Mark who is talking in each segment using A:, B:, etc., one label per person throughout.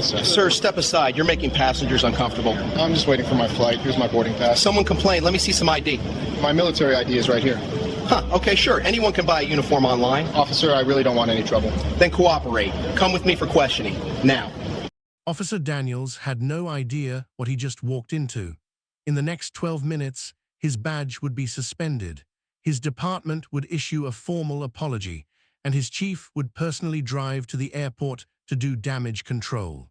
A: Sir, step aside. You're making passengers uncomfortable.
B: I'm just waiting for my flight. Here's my boarding pass.
A: Someone complained. Let me see some ID.
B: My military ID is right here.
A: Huh, okay, sure. Anyone can buy a uniform online.
B: Officer, I really don't want any trouble.
A: Then cooperate. Come with me for questioning. Now.
C: Officer Daniels had no idea what he just walked into. In the next 12 minutes, his badge would be suspended, his department would issue a formal apology, and his chief would personally drive to the airport to do damage control.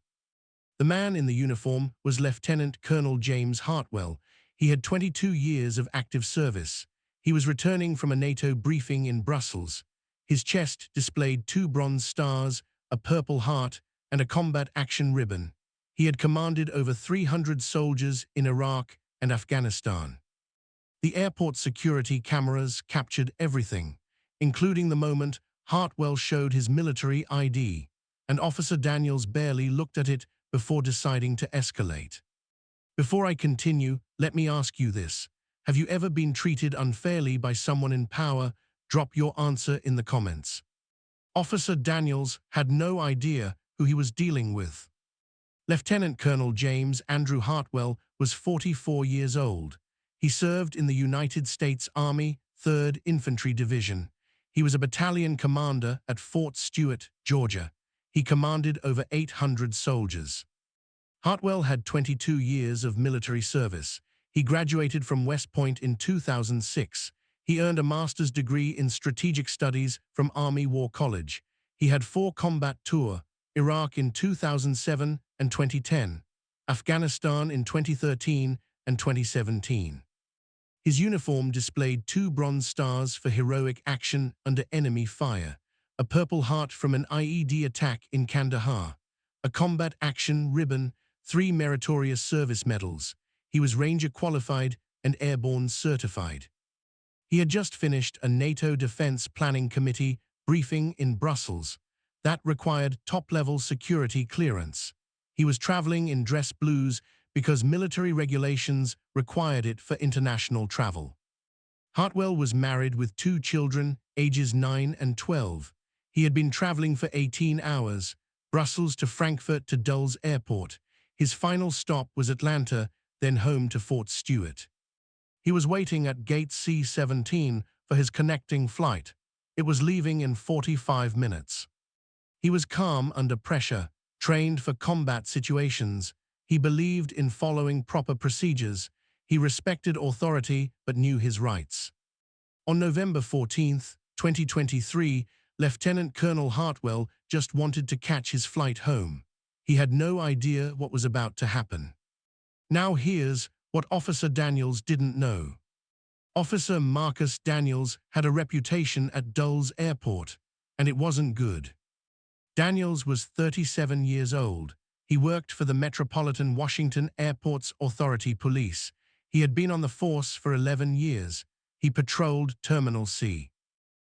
C: The man in the uniform was Lieutenant Colonel James Hartwell. He had 22 years of active service. He was returning from a NATO briefing in Brussels. His chest displayed 2 bronze stars, a Purple Heart, and a combat action ribbon. He had commanded over 300 soldiers in Iraq and Afghanistan. The airport security cameras captured everything, including the moment Hartwell showed his military ID, and Officer Daniels barely looked at it before deciding to escalate. Before I continue, let me ask you this. Have you ever been treated unfairly by someone in power? Drop your answer in the comments. Officer Daniels had no idea who he was dealing with. Lieutenant Colonel James Andrew Hartwell was 44 years old. He served in the United States Army 3rd Infantry Division. He was a battalion commander at Fort Stewart, Georgia. He commanded over 800 soldiers. Hartwell had 22 years of military service. He graduated from West Point in 2006. He earned a master's degree in strategic studies from Army War College. He had 4 combat tours: Iraq in 2007 and 2010, Afghanistan in 2013 and 2017. His uniform displayed 2 bronze stars for heroic action under enemy fire, a Purple Heart from an IED attack in Kandahar, a combat action ribbon, 3 meritorious service medals. He was Ranger qualified and airborne certified. He had just finished a NATO Defense Planning Committee briefing in Brussels. That required top-level security clearance. He was traveling in dress blues because military regulations required it for international travel. Hartwell was married with 2 children, ages 9 and 12. He had been traveling for 18 hours, Brussels to Frankfurt to Dulles Airport. His final stop was Atlanta, then home to Fort Stewart. He was waiting at Gate C-17 for his connecting flight. It was leaving in 45 minutes. He was calm under pressure, trained for combat situations. He believed in following proper procedures. He respected authority but knew his rights. On November 14, 2023, Lieutenant Colonel Hartwell just wanted to catch his flight home. He had no idea what was about to happen. Now here's what Officer Daniels didn't know. Officer Marcus Daniels had a reputation at Dulles Airport, and it wasn't good. Daniels was 37 years old. He worked for the Metropolitan Washington Airports Authority Police. He had been on the force for 11 years. He patrolled Terminal C.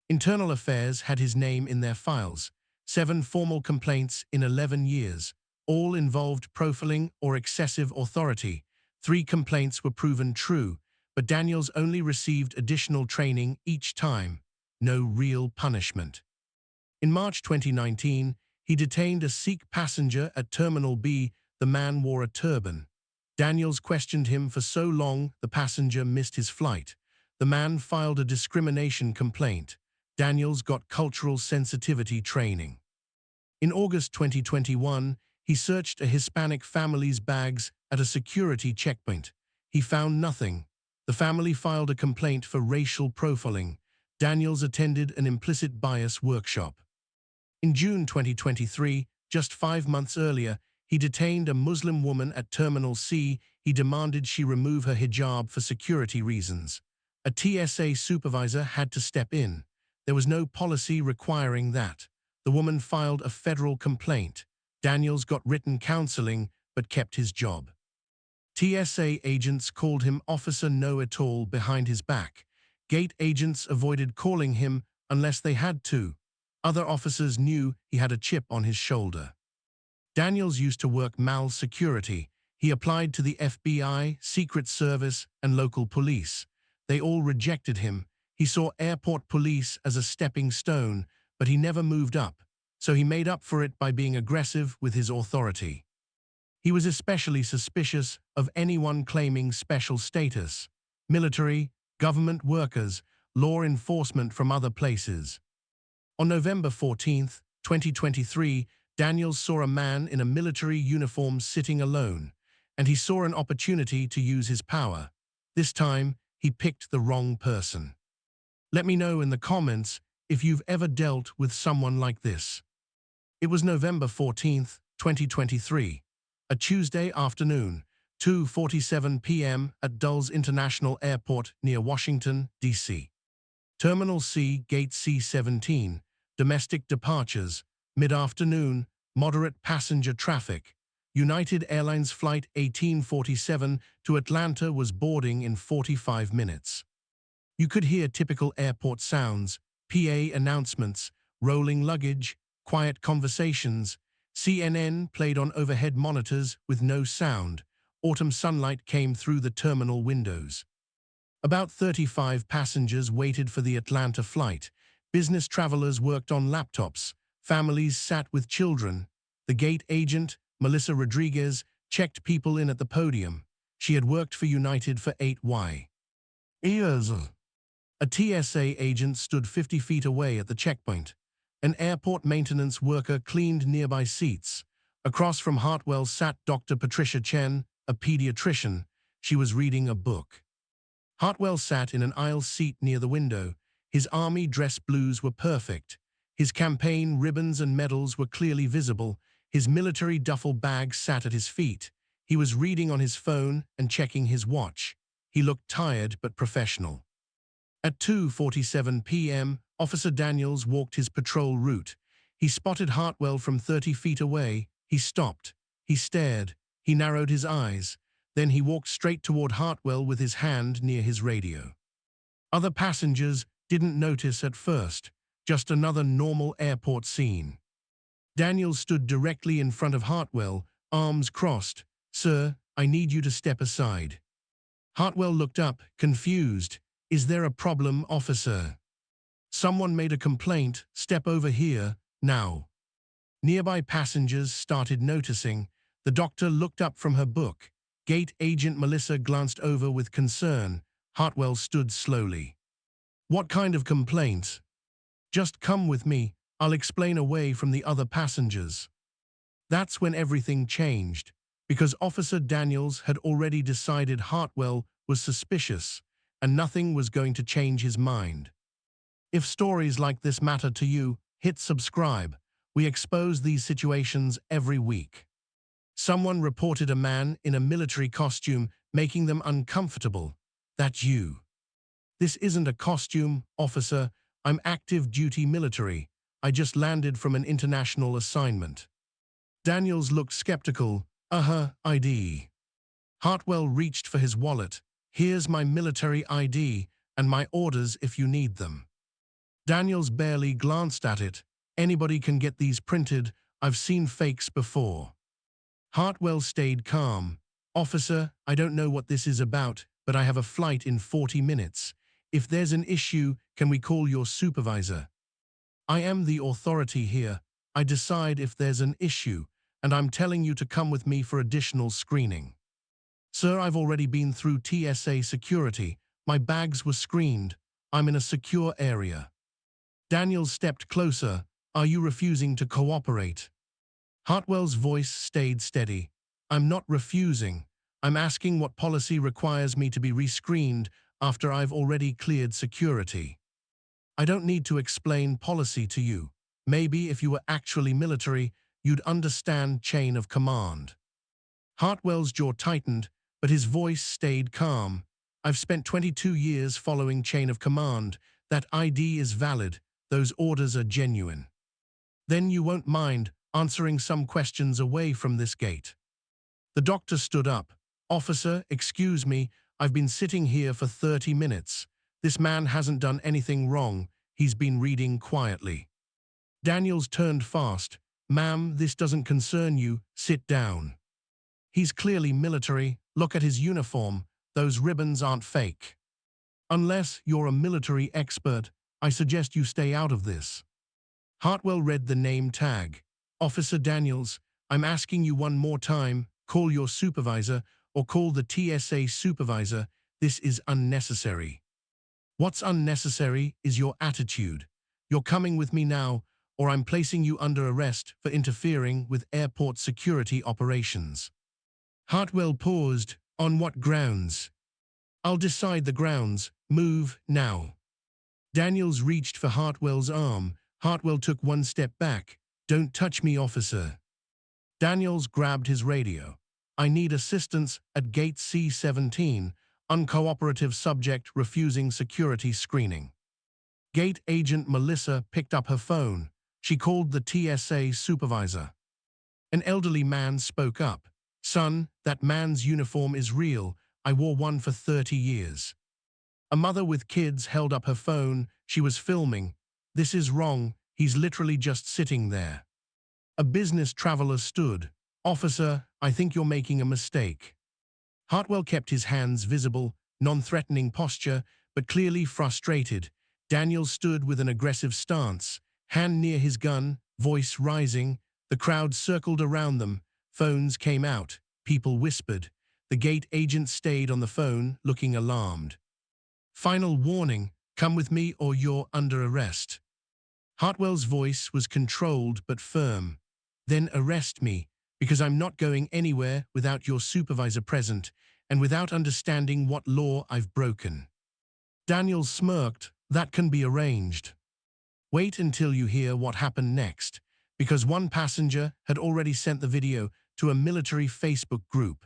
C: Internal Affairs had his name in their files. 7 formal complaints in 11 years. All involved profiling or excessive authority. 3 complaints were proven true, but Daniels only received additional training each time. No real punishment. In March 2019, he detained a Sikh passenger at Terminal B. The man wore a turban. Daniels questioned him for so long the passenger missed his flight. The man filed a discrimination complaint. Daniels got cultural sensitivity training. In August 2021, he searched a Hispanic family's bags at a security checkpoint. He found nothing. The family filed a complaint for racial profiling. Daniels attended an implicit bias workshop. In June 2023, just 5 months earlier, he detained a Muslim woman at Terminal C. He demanded she remove her hijab for security reasons. A TSA supervisor had to step in. There was no policy requiring that. The woman filed a federal complaint. Daniels got written counseling but kept his job. TSA agents called him Officer Know-It-All behind his back. Gate agents avoided calling him unless they had to. Other officers knew he had a chip on his shoulder. Daniels used to work MAL security. He applied to the FBI, Secret Service, and local police. They all rejected him. He saw airport police as a stepping stone, but he never moved up. so he made up for it by being aggressive with his authority. He was especially suspicious of anyone claiming special status: military, government workers, law enforcement from other places. On November 14, 2023, Daniels saw a man in a military uniform sitting alone, and he saw an opportunity to use his power. This time, he picked the wrong person. Let me know in the comments if you've ever dealt with someone like this. It was November 14, 2023, a Tuesday afternoon, 2:47 p.m. at Dulles International Airport near Washington, D.C. Terminal C, Gate C-17, domestic departures, mid-afternoon, moderate passenger traffic. United Airlines Flight 1847 to Atlanta was boarding in 45 minutes. You could hear typical airport sounds: PA announcements, rolling luggage, quiet conversations. CNN played on overhead monitors with no sound. Autumn sunlight came through the terminal windows. About 35 passengers waited for the Atlanta flight. Business travelers worked on laptops. Families sat with children. The gate agent, Melissa Rodriguez, checked people in at the podium. She had worked for United for 8 years. A TSA agent stood 50 feet away at the checkpoint. An airport maintenance worker cleaned nearby seats. Across from Hartwell sat Dr. Patricia Chen, a pediatrician. She was reading a book. Hartwell sat in an aisle seat near the window. His army dress blues were perfect. His campaign ribbons and medals were clearly visible. His military duffel bag sat at his feet. He was reading on his phone and checking his watch. He looked tired but professional. At 2:47 p.m., Officer Daniels walked his patrol route. He spotted Hartwell from 30 feet away. He stopped. He stared. He narrowed his eyes. Then he walked straight toward Hartwell with his hand near his radio. Other passengers didn't notice at first. Just another normal airport scene. Daniels stood directly in front of Hartwell, arms crossed. "Sir, I need you to step aside." Hartwell looked up, confused. "Is there a problem, officer?" "Someone made a complaint. Step over here, now." Nearby passengers started noticing. The doctor looked up from her book. Gate agent Melissa glanced over with concern. Hartwell stood slowly. "What kind of complaint?" "Just come with me. I'll explain," away from the other passengers. That's when everything changed, because Officer Daniels had already decided Hartwell was suspicious, and nothing was going to change his mind. If stories like this matter to you, hit subscribe. We expose these situations every week. Someone reported a man in a military costume making them uncomfortable. That's you. "This isn't a costume, officer. I'm active duty military. I just landed from an international assignment." Daniels looked skeptical. ID. Hartwell reached for his wallet. "Here's my military ID and my orders if you need them." Daniels barely glanced at it. "Anybody can get these printed. I've seen fakes before." Hartwell stayed calm. "Officer, I don't know what this is about, but I have a flight in 40 minutes. If there's an issue, can we call your supervisor?" "I am the authority here. I decide if there's an issue, and I'm telling you to come with me for additional screening." "Sir, I've already been through TSA security. My bags were screened. I'm in a secure area." Daniels stepped closer. "Are you refusing to cooperate?" Hartwell's voice stayed steady. "I'm not refusing. I'm asking what policy requires me to be rescreened after I've already cleared security." "I don't need to explain policy to you. Maybe if you were actually military, you'd understand chain of command." Hartwell's jaw tightened, but his voice stayed calm. "I've spent 22 years following chain of command. That ID is valid. Those orders are genuine." "Then you won't mind answering some questions away from this gate." The doctor stood up. "Officer, excuse me. I've been sitting here for 30 minutes. This man hasn't done anything wrong. He's been reading quietly." Daniels turned fast. "Ma'am, this doesn't concern you. Sit down." "He's clearly military. Look at his uniform. Those ribbons aren't fake." "Unless you're a military expert, I suggest you stay out of this." Hartwell read the name tag. Officer Daniels, I'm asking you one more time, call your supervisor or call the TSA supervisor. This is unnecessary. What's unnecessary is your attitude. You're coming with me now, or I'm placing you under arrest for interfering with airport security operations. Hartwell paused. On what grounds? I'll decide the grounds. Move now. Daniels reached for Hartwell's arm. Hartwell took one step back. Don't touch me, officer. Daniels grabbed his radio. I need assistance at gate C-17. Uncooperative subject refusing security screening. Gate agent Melissa picked up her phone. She called the TSA supervisor. An elderly man spoke up. Son, that man's uniform is real. I wore one for 30 years. A mother with kids held up her phone. She was filming. This is wrong. He's literally just sitting there. A business traveler stood. Officer, I think you're making a mistake. Hartwell kept his hands visible, non-threatening posture, but clearly frustrated. Daniel stood with an aggressive stance, hand near his gun, voice rising. The crowd circled around them. Phones came out. People whispered. The gate agent stayed on the phone, looking alarmed. Final warning, come with me or you're under arrest. Hartwell's voice was controlled but firm. Then arrest me, because I'm not going anywhere without your supervisor present and without understanding what law I've broken. Daniel smirked. That can be arranged. Wait until you hear what happened next, because one passenger had already sent the video to a military Facebook group.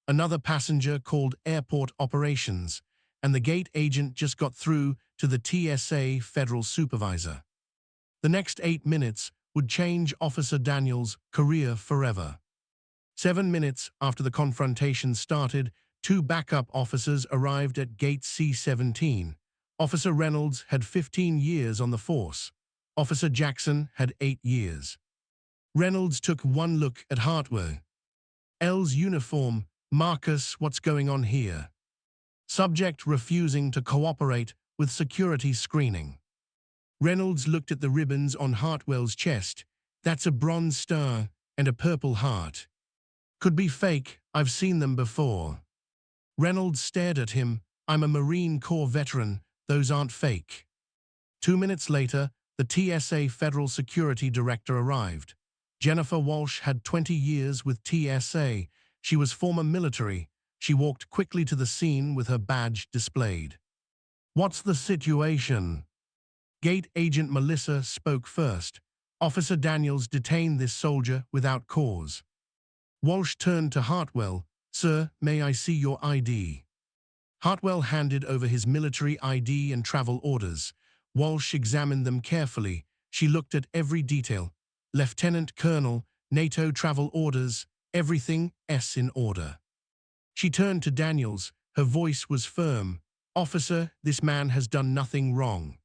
C: Another passenger called airport operations, and the gate agent just got through to the TSA federal supervisor. The next 8 minutes would change Officer Daniels' career forever. 7 minutes after the confrontation started, 2 backup officers arrived at gate C-17. Officer Reynolds had 15 years on the force. Officer Jackson had 8 years. Reynolds took one look at Hartwell. L's uniform. Marcus, what's going on here? Subject refusing to cooperate with security screening. Reynolds looked at the ribbons on Hartwell's chest. That's a bronze star and a purple heart. Could be fake, I've seen them before. Reynolds stared at him. I'm a Marine Corps veteran, those aren't fake. 2 minutes later, the TSA Federal Security Director arrived. Jennifer Walsh had 20 years with TSA. She was former military. She walked quickly to the scene with her badge displayed. What's the situation? Gate agent Melissa spoke first. Officer Daniels detained this soldier without cause. Walsh turned to Hartwell. Sir, may I see your ID? Hartwell handed over his military ID and travel orders. Walsh examined them carefully. She looked at every detail. Lieutenant Colonel, NATO travel orders, everything S in order. She turned to Daniels. Her voice was firm. Officer, this man has done nothing wrong.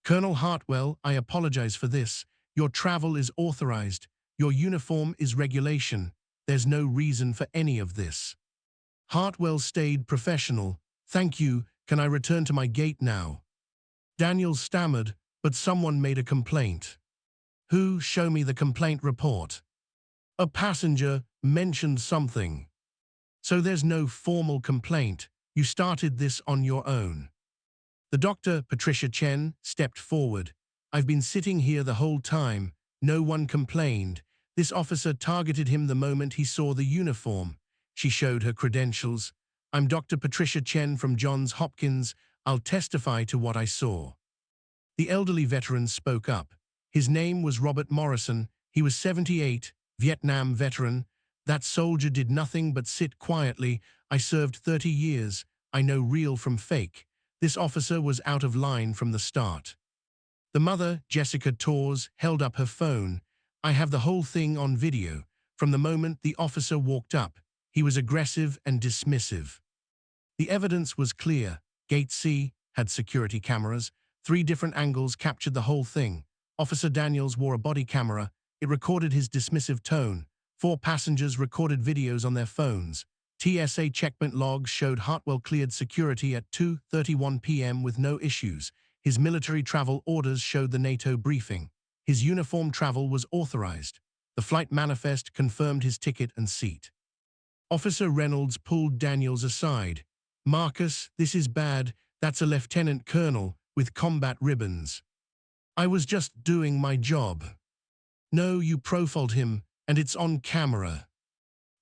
C: Colonel Hartwell, I apologize for this. Your travel is authorized. Your uniform is regulation. There's no reason for any of this. Hartwell stayed professional. Thank you. Can I return to my gate now? Daniels stammered, but someone made a complaint. Who? Show me the complaint report. A passenger mentioned something. So there's no formal complaint. You started this on your own. The doctor, Patricia Chen, stepped forward. I've been sitting here the whole time. No one complained. This officer targeted him the moment he saw the uniform. She showed her credentials. I'm Dr. Patricia Chen from Johns Hopkins. I'll testify to what I saw. The elderly veteran spoke up. His name was Robert Morrison. He was 78, Vietnam veteran. That soldier did nothing but sit quietly. I served 30 years. I know real from fake. This officer was out of line from the start. The mother, Jessica Torres, held up her phone. I have the whole thing on video. From the moment the officer walked up, he was aggressive and dismissive. The evidence was clear. Gate C had security cameras. 3 different angles captured the whole thing. Officer Daniels wore a body camera. It recorded his dismissive tone. 4 passengers recorded videos on their phones. TSA checkpoint logs showed Hartwell cleared security at 2:31 p.m. with no issues. His military travel orders showed the NATO briefing. His uniform travel was authorized. The flight manifest confirmed his ticket and seat. Officer Reynolds pulled Daniels aside. "Marcus, this is bad. That's a lieutenant colonel with combat ribbons. I was just doing my job." "No, you profiled him, and it's on camera."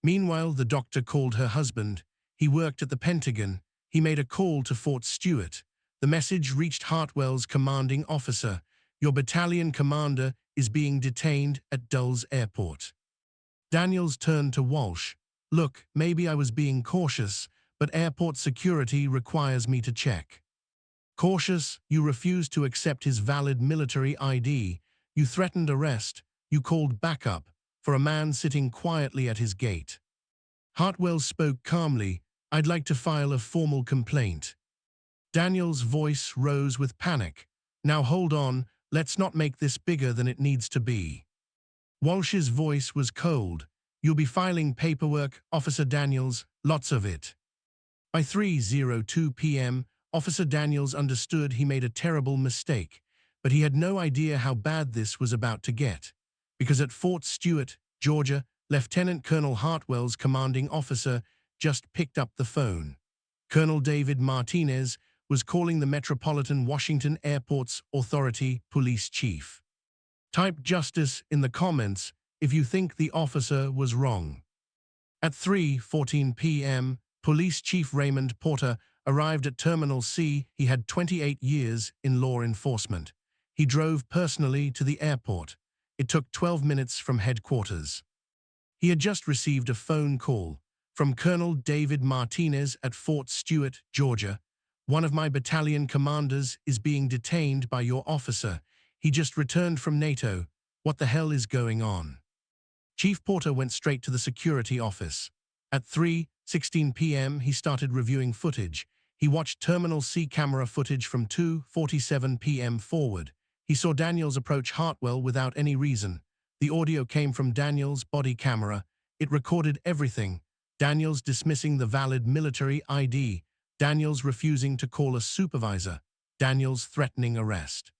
C: Meanwhile, the doctor called her husband. He worked at the Pentagon. He made a call to Fort Stewart. The message reached Hartwell's commanding officer. "Your battalion commander is being detained at Dulles Airport." Daniels turned to Walsh. "Look, maybe I was being cautious, but airport security requires me to check." "Cautious? You refused to accept his valid military ID. You threatened arrest. You called backup for a man sitting quietly at his gate." Hartwell spoke calmly. "I'd like to file a formal complaint." Daniels' voice rose with panic. "Now hold on, let's not make this bigger than it needs to be." Walsh's voice was cold. "You'll be filing paperwork, Officer Daniels, lots of it." By 3:02 p.m., Officer Daniels understood he made a terrible mistake, but he had no idea how bad this was about to get. Because at Fort Stewart, Georgia, Lieutenant Colonel Hartwell's commanding officer just picked up the phone. Colonel David Martinez was calling the Metropolitan Washington Airport's Authority police chief. Type justice in the comments if you think the officer was wrong. At 3:14 p.m., Police Chief Raymond Porter arrived at Terminal C. He had 28 years in law enforcement. He drove personally to the airport. It took 12 minutes from headquarters. He had just received a phone call from Colonel David Martinez at Fort Stewart, Georgia. "One of my battalion commanders is being detained by your officer. He just returned from NATO. What the hell is going on?" Chief Porter went straight to the security office. At 3:16 p.m., he started reviewing footage. He watched Terminal C camera footage from 2:47 p.m. forward. He saw Daniels approach Hartwell without any reason. The audio came from Daniels' body camera. It recorded everything. Daniels dismissing the valid military ID. Daniels refusing to call a supervisor. Daniels threatening arrest.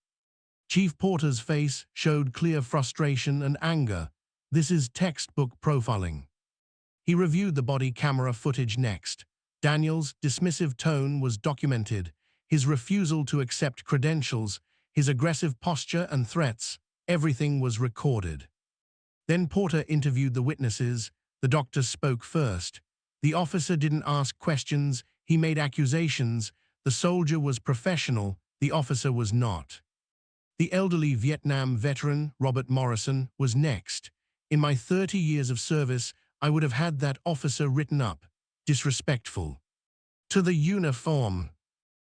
C: Chief Porter's face showed clear frustration and anger. This is textbook profiling. He reviewed the body camera footage next. Daniels' dismissive tone was documented. His refusal to accept credentials, his aggressive posture and threats, everything was recorded. Then Porter interviewed the witnesses. The doctor spoke first. The officer didn't ask questions, he made accusations. The soldier was professional, the officer was not. The elderly Vietnam veteran, Robert Morrison, was next. "In my 30 years of service, I would have had that officer written up. Disrespectful to the uniform."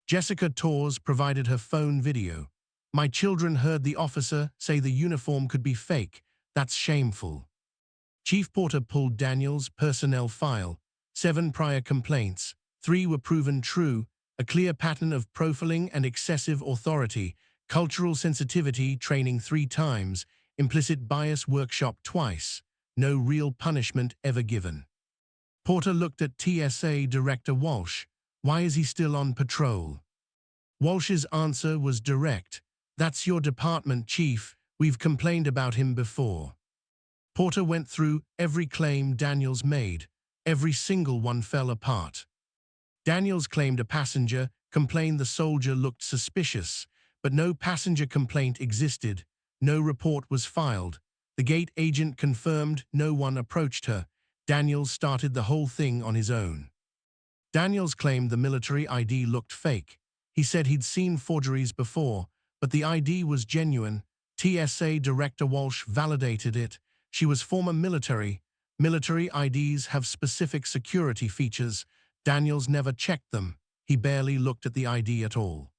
C: Jessica Torres provided her phone video. "My children heard the officer say the uniform could be fake. That's shameful." Chief Porter pulled Daniels' personnel file. 7 prior complaints. 3 were proven true. A clear pattern of profiling and excessive authority. Cultural sensitivity training 3 times. Implicit bias workshop twice. No real punishment ever given. Porter looked at TSA Director Walsh. "Why is he still on patrol?" Walsh's answer was direct. "That's your department, Chief. We've complained about him before." Porter went through every claim Daniels made. Every single one fell apart. Daniels claimed a passenger complained the soldier looked suspicious, but no passenger complaint existed. No report was filed. The gate agent confirmed no one approached her. Daniels started the whole thing on his own. Daniels claimed the military ID looked fake. He said he'd seen forgeries before, but the ID was genuine. TSA Director Walsh validated it. She was former military. Military IDs have specific security features. Daniels never checked them. He barely looked at the ID at all.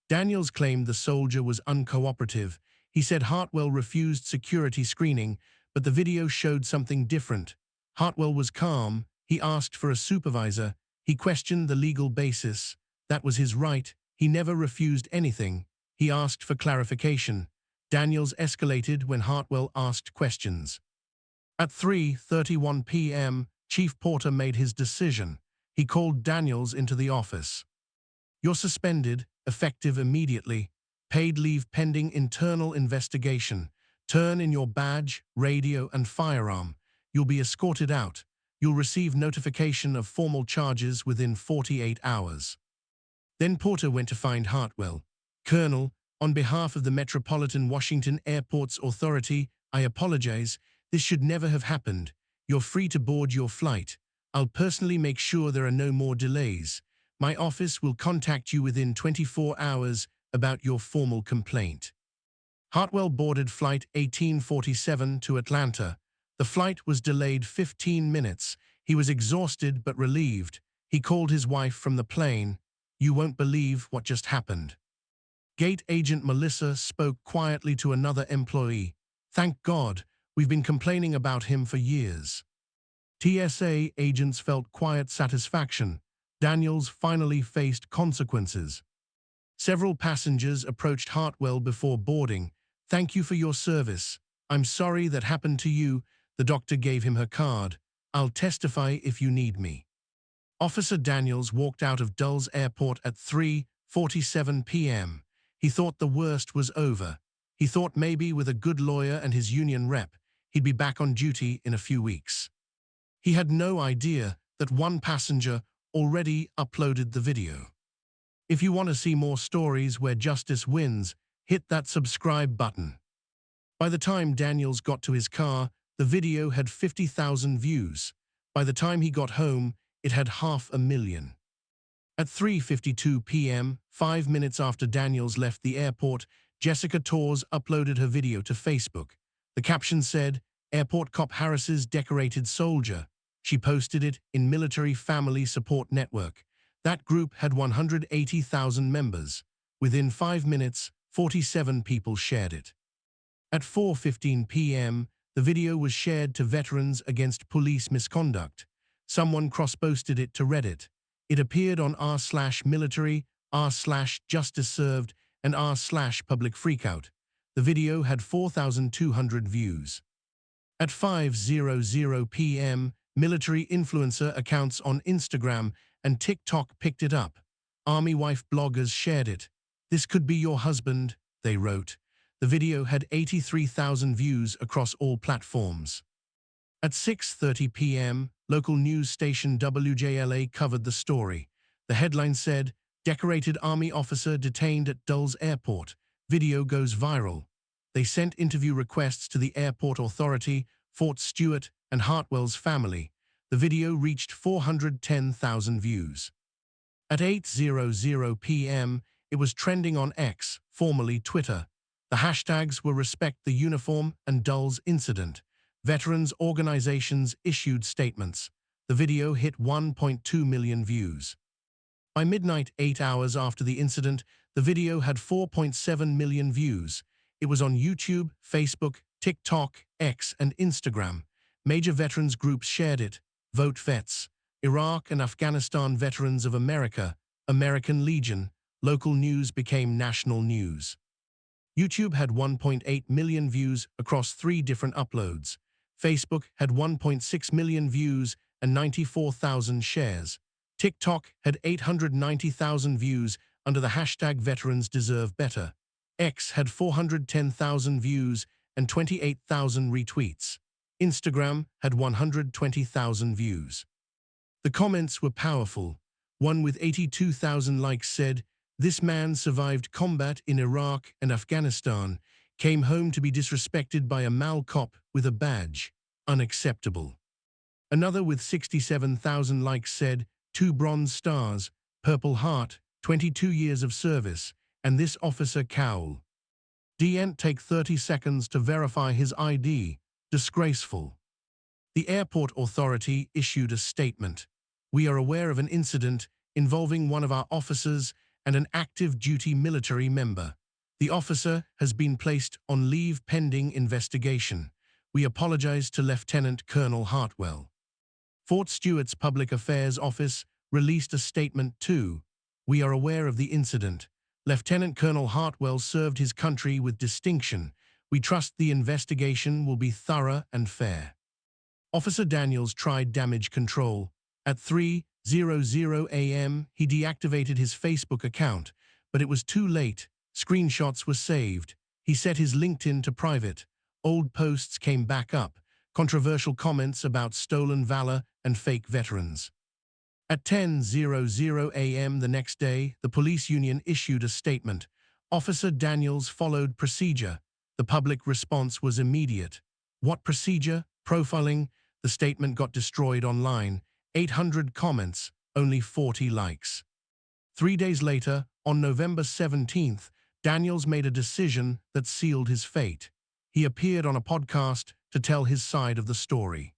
C: Daniels claimed the soldier was uncooperative. He said Hartwell refused security screening, but the video showed something different. Hartwell was calm. He asked for a supervisor. He questioned the legal basis. That was his right. He never refused anything. He asked for clarification. Daniels escalated when Hartwell asked questions. At 3:31 p.m., Chief Porter made his decision. He called Daniels into the office. "You're suspended, effective immediately. Paid leave pending internal investigation. Turn in your badge, radio, and firearm. You'll be escorted out. You'll receive notification of formal charges within 48 hours. Then Porter went to find Hartwell. Colonel, on behalf of the Metropolitan Washington Airports Authority, I apologize. This should never have happened. You're free to board your flight. I'll personally make sure there are no more delays. My office will contact you within 24 hours about your formal complaint. Hartwell boarded Flight 1847 to Atlanta. The flight was delayed 15 minutes. He was exhausted but relieved. He called his wife from the plane. You won't believe what just happened. Gate agent Melissa spoke quietly to another employee. Thank God, we've been complaining about him for years. TSA agents felt quiet satisfaction. Daniels finally faced consequences. Several passengers approached Hartwell before boarding. Thank you for your service. I'm sorry that happened to you. The doctor gave him her card. I'll testify if you need me. Officer Daniels walked out of Dulles Airport at 3:47 p.m. He thought the worst was over. He thought maybe with a good lawyer and his union rep, he'd be back on duty in a few weeks. He had no idea that one passenger already uploaded the video. If you want to see more stories where justice wins, hit that subscribe button. By the time Daniels got to his car, the video had 50,000 views. By the time he got home, it had 500,000. At 3:52 p.m., 5 minutes after Daniels left the airport, Jessica Torres uploaded her video to Facebook. The caption said, "Airport cop harasses decorated soldier." She posted it in Military Family Support Network. That group had 180,000 members. Within 5 minutes, 47 people shared it. At 4:15 p.m., the video was shared to Veterans Against Police Misconduct. Someone cross-posted it to Reddit. It appeared on r/military, r/justice served, and r/public freakout. The video had 4,200 views. At 5:00 p.m., military influencer accounts on Instagram and TikTok picked it up. Army wife bloggers shared it. This could be your husband, they wrote. The video had 83,000 views across all platforms. At 6:30 p.m., local news station WJLA covered the story. The headline said, "Decorated Army officer detained at Dulles Airport. Video goes viral." They sent interview requests to the airport authority, Fort Stewart, and Hartwell's family. The video reached 410,000 views. At 8:00 p.m., it was trending on X, formerly Twitter. The hashtags were Respect the Uniform and Dulles Incident. Veterans organizations issued statements. The video hit 1.2 million views. By midnight, 8 hours after the incident, the video had 4.7 million views. It was on YouTube, Facebook, TikTok, X, and Instagram. Major veterans groups shared it. Vote Vets, Iraq and Afghanistan Veterans of America, American Legion. Local news became national news. YouTube had 1.8 million views across 3 different uploads. Facebook had 1.6 million views and 94,000 shares. TikTok had 890,000 views under the hashtag Veterans Deserve Better. X had 410,000 views and 28,000 retweets. Instagram had 120,000 views. The comments were powerful. One with 82,000 likes said, "This man survived combat in Iraq and Afghanistan, came home to be disrespected by a mal cop with a badge. Unacceptable." Another with 67,000 likes said, "2 bronze stars, Purple Heart, 22 years of service, and this officer cowl. Didn't take 30 seconds to verify his ID. Disgraceful." The airport authority issued a statement. "We are aware of an incident involving one of our officers and an active duty military member. The officer has been placed on leave pending investigation. We apologize to Lieutenant Colonel Hartwell." Fort Stewart's Public Affairs Office released a statement too. "We are aware of the incident. Lieutenant Colonel Hartwell served his country with distinction. We trust the investigation will be thorough and fair." Officer Daniels tried damage control. At 3:00 a.m., he deactivated his Facebook account, but it was too late. Screenshots were saved. He set his LinkedIn to private. Old posts came back up. Controversial comments about stolen valor and fake veterans. At 10:00 a.m. the next day, the police union issued a statement. Officer Daniels followed procedure. The public response was immediate. What procedure? Profiling. The statement got destroyed online. 800 comments, only 40 likes. 3 days later, on November 17th, Daniels made a decision that sealed his fate. He appeared on a podcast to tell his side of the story.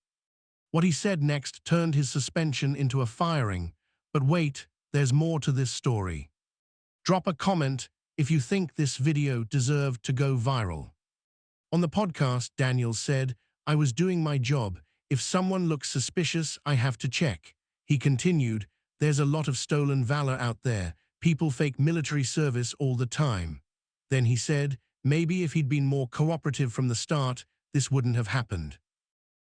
C: What he said next turned his suspension into a firing. But wait, there's more to this story. Drop a comment if you think this video deserved to go viral. On the podcast, Daniels said, "I was doing my job. If someone looks suspicious, I have to check." He continued, "There's a lot of stolen valor out there. People fake military service all the time." Then he said, maybe if he'd been more cooperative from the start, this wouldn't have happened.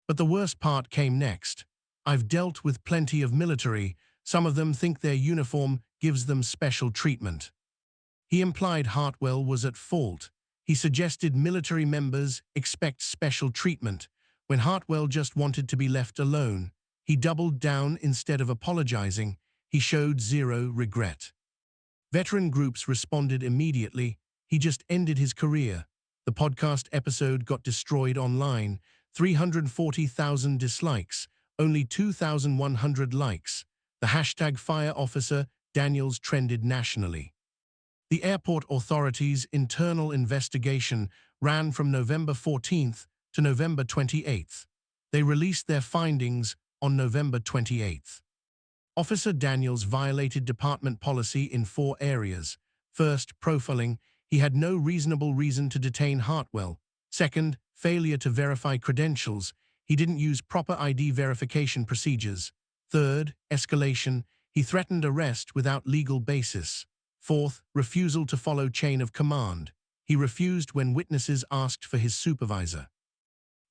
C: But the worst part came next. "I've dealt with plenty of military. Some of them think their uniform gives them special treatment." He implied Hartwell was at fault. He suggested military members expect special treatment, when Hartwell just wanted to be left alone. He doubled down instead of apologizing. He showed zero regret. Veteran groups responded immediately. He just ended his career. The podcast episode got destroyed online. 340,000 dislikes, only 2,100 likes. The hashtag Fire Officer Daniels trended nationally. The airport authorities' internal investigation ran from November 14th to November 28th. They released their findings on November 28th. Officer Daniels violated department policy in 4 areas. First, profiling. He had no reasonable reason to detain Hartwell. Second, failure to verify credentials. He didn't use proper ID verification procedures. Third, escalation. He threatened arrest without legal basis. Fourth, refusal to follow chain of command. He refused when witnesses asked for his supervisor.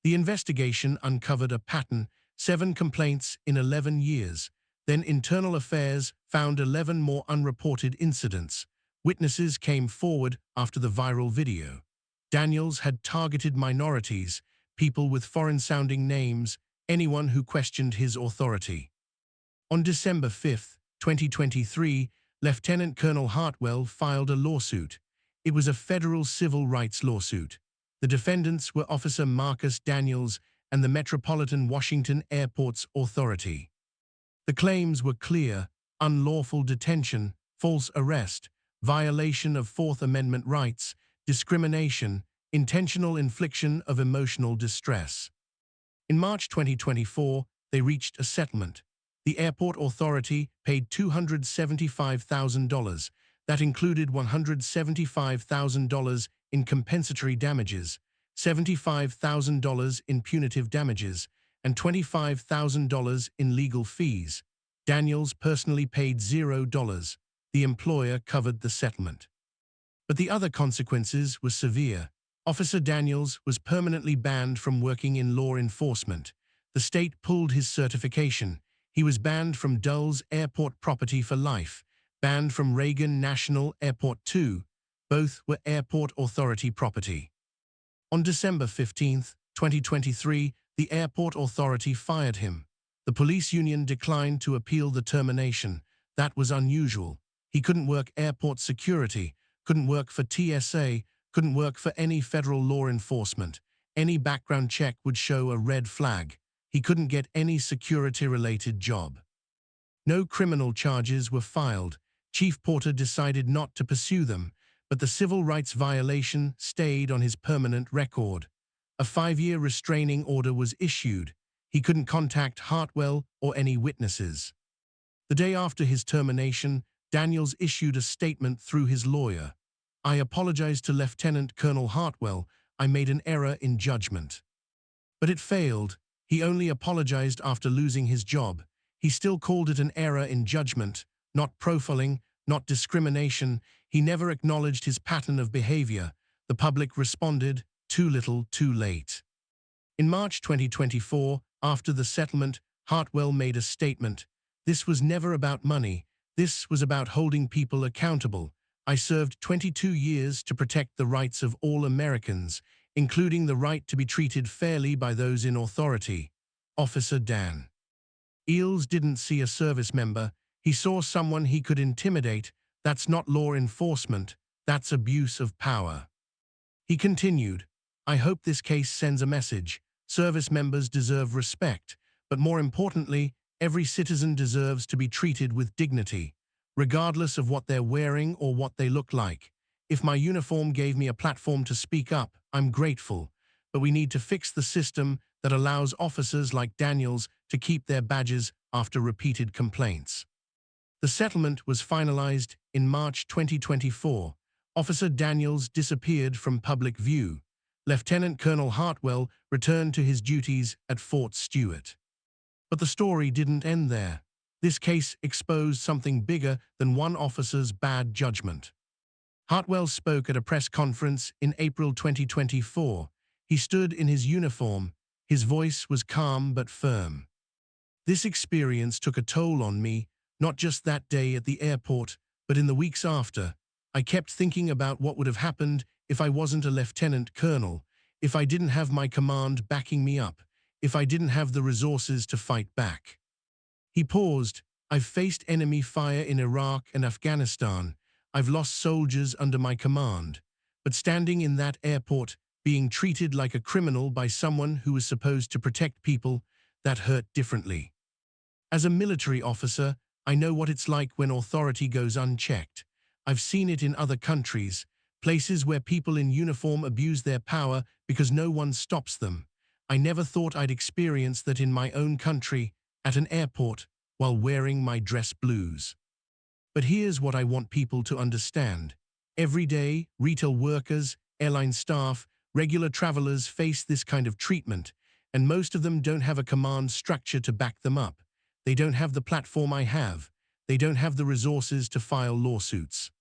C: The investigation uncovered a pattern: 7 complaints in 11 years. Then Internal Affairs found 11 more unreported incidents. Witnesses came forward after the viral video. Daniels had targeted minorities, people with foreign-sounding names, anyone who questioned his authority. On December 5, 2023, Lieutenant Colonel Hartwell filed a lawsuit. It was a federal civil rights lawsuit. The defendants were Officer Marcus Daniels and the Metropolitan Washington Airports Authority. The claims were clear: unlawful detention, false arrest, violation of Fourth Amendment rights, discrimination, intentional infliction of emotional distress. In March 2024, they reached a settlement. The airport authority paid $275,000. That included $175,000 in compensatory damages, $75,000 in punitive damages, and $25,000 in legal fees. Daniels personally paid $0. The employer covered the settlement. But the other consequences were severe. Officer Daniels was permanently banned from working in law enforcement. The state pulled his certification. He was banned from Dulles Airport property for life, banned from Reagan National Airport too. Both were airport authority property. On December 15, 2023, the airport authority fired him. The police union declined to appeal the termination. That was unusual. He couldn't work airport security, couldn't work for TSA, couldn't work for any federal law enforcement. Any background check would show a red flag. He couldn't get any security-related job. No criminal charges were filed. Chief Porter decided not to pursue them, but the civil rights violation stayed on his permanent record. A 5-year restraining order was issued. He couldn't contact Hartwell or any witnesses. The day after his termination, Daniels issued a statement through his lawyer. "I apologize to Lieutenant Colonel Hartwell. I made an error in judgment." But it failed. He only apologized after losing his job. He still called it an error in judgment, not profiling, not discrimination. He never acknowledged his pattern of behavior. The public responded, too little, too late. In March 2024, after the settlement, Hartwell made a statement. "This was never about money. This was about holding people accountable. I served 22 years to protect the rights of all Americans, including the right to be treated fairly by those in authority. Officer Dan. Eels didn't see a service member. He saw someone he could intimidate. That's not law enforcement. That's abuse of power. He continued, I hope this case sends a message. Service members deserve respect, but more importantly, every citizen deserves to be treated with dignity, regardless of what they're wearing or what they look like. If my uniform gave me a platform to speak up, I'm grateful, but we need to fix the system that allows officers like Daniels to keep their badges after repeated complaints. The settlement was finalized in March 2024. Officer Daniels disappeared from public view. Lieutenant Colonel Hartwell returned to his duties at Fort Stewart. But the story didn't end there. This case exposed something bigger than one officer's bad judgment. Hartwell spoke at a press conference in April 2024. He stood in his uniform. His voice was calm but firm. This experience took a toll on me, not just that day at the airport, but in the weeks after. I kept thinking about what would have happened if I wasn't a lieutenant colonel, if I didn't have my command backing me up, if I didn't have the resources to fight back. He paused. I've faced enemy fire in Iraq and Afghanistan. I've lost soldiers under my command. But standing in that airport, being treated like a criminal by someone who was supposed to protect people, that hurt differently. As a military officer, I know what it's like when authority goes unchecked. I've seen it in other countries, places where people in uniform abuse their power because no one stops them. I never thought I'd experience that in my own country, at an airport, while wearing my dress blues. But here's what I want people to understand. Every day, retail workers, airline staff, regular travelers face this kind of treatment, and most of them don't have a command structure to back them up. They don't have the platform I have. They don't have the resources to file lawsuits.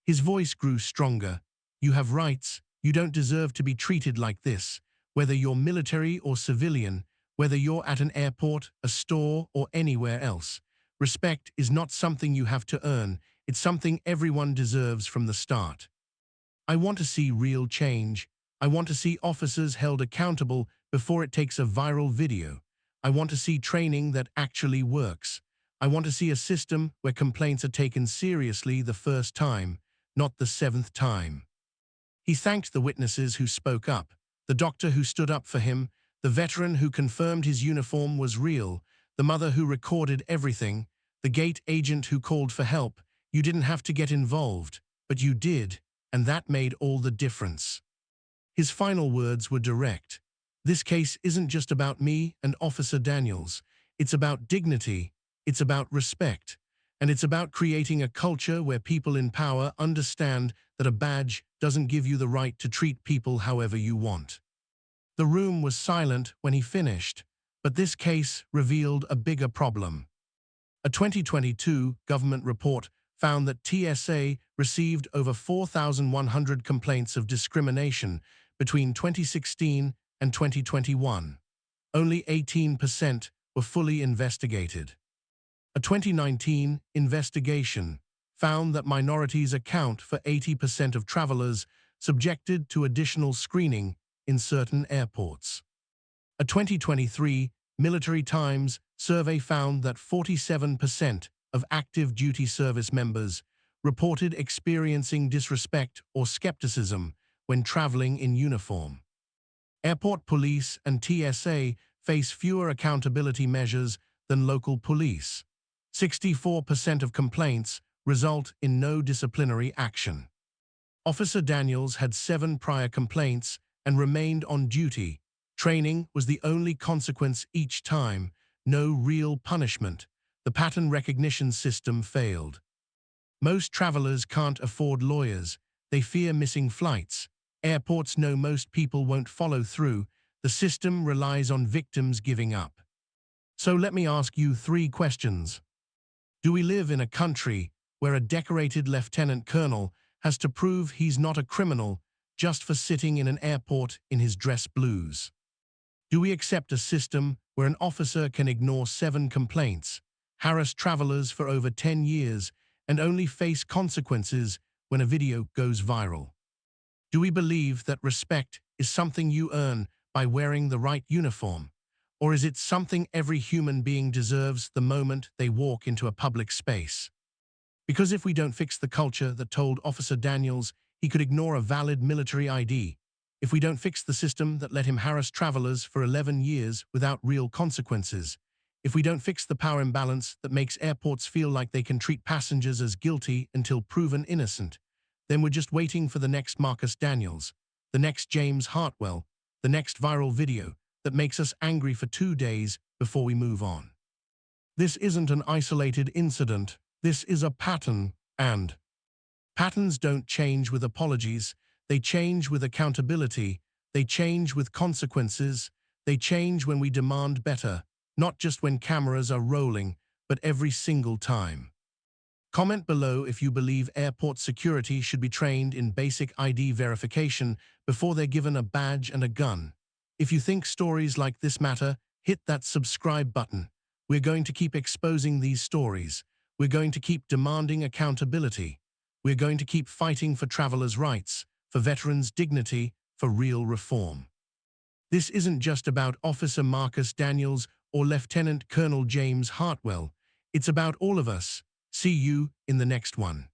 C: His voice grew stronger. You have rights. You don't deserve to be treated like this, whether you're military or civilian, whether you're at an airport, a store, or anywhere else. Respect is not something you have to earn. It's something everyone deserves from the start. I want to see real change. I want to see officers held accountable before it takes a viral video. I want to see training that actually works. I want to see a system where complaints are taken seriously the first time, not the 7th time. He thanked the witnesses who spoke up, the doctor who stood up for him, the veteran who confirmed his uniform was real, the mother who recorded everything, the gate agent who called for help. You didn't have to get involved, but you did, and that made all the difference. His final words were direct. This case isn't just about me and Officer Daniels. It's about dignity, it's about respect, and it's about creating a culture where people in power understand that a badge doesn't give you the right to treat people however you want. The room was silent when he finished, but this case revealed a bigger problem. A 2022 government report found that TSA received over 4,100 complaints of discrimination between 2016 and 2021. Only 18% were fully investigated. A 2019 investigation found that minorities account for 80% of travelers subjected to additional screening in certain airports. A 2023 Military Times survey found that 47% of active duty service members reported experiencing disrespect or skepticism when traveling in uniform. Airport police and TSA face fewer accountability measures than local police. 64% of complaints result in no disciplinary action. Officer Daniels had 7 prior complaints and remained on duty. Training was the only consequence each time, no real punishment. The pattern recognition system failed. Most travelers can't afford lawyers. They fear missing flights. Airports know most people won't follow through. The system relies on victims giving up. So let me ask you 3 questions. Do we live in a country where a decorated lieutenant colonel has to prove he's not a criminal just for sitting in an airport in his dress blues? Do we accept a system where an officer can ignore 7 complaints, harass travelers for over 10 years, and only face consequences when a video goes viral? Do we believe that respect is something you earn by wearing the right uniform? Or is it something every human being deserves the moment they walk into a public space? Because if we don't fix the culture that told Officer Daniels he could ignore a valid military ID, if we don't fix the system that let him harass travelers for 11 years without real consequences, if we don't fix the power imbalance that makes airports feel like they can treat passengers as guilty until proven innocent, then we're just waiting for the next Marcus Daniels, the next James Hartwell, the next viral video that makes us angry for 2 days before we move on. This isn't an isolated incident. This is a pattern, and patterns don't change with apologies. They change with accountability. They change with consequences. They change when we demand better, not just when cameras are rolling, but every single time. Comment below if you believe airport security should be trained in basic ID verification before they're given a badge and a gun. If you think stories like this matter, hit that subscribe button. We're going to keep exposing these stories. We're going to keep demanding accountability. We're going to keep fighting for travelers' rights, for veterans' dignity, for real reform. This isn't just about Officer Marcus Daniels or Lieutenant Colonel James Hartwell. It's about all of us. See you in the next one.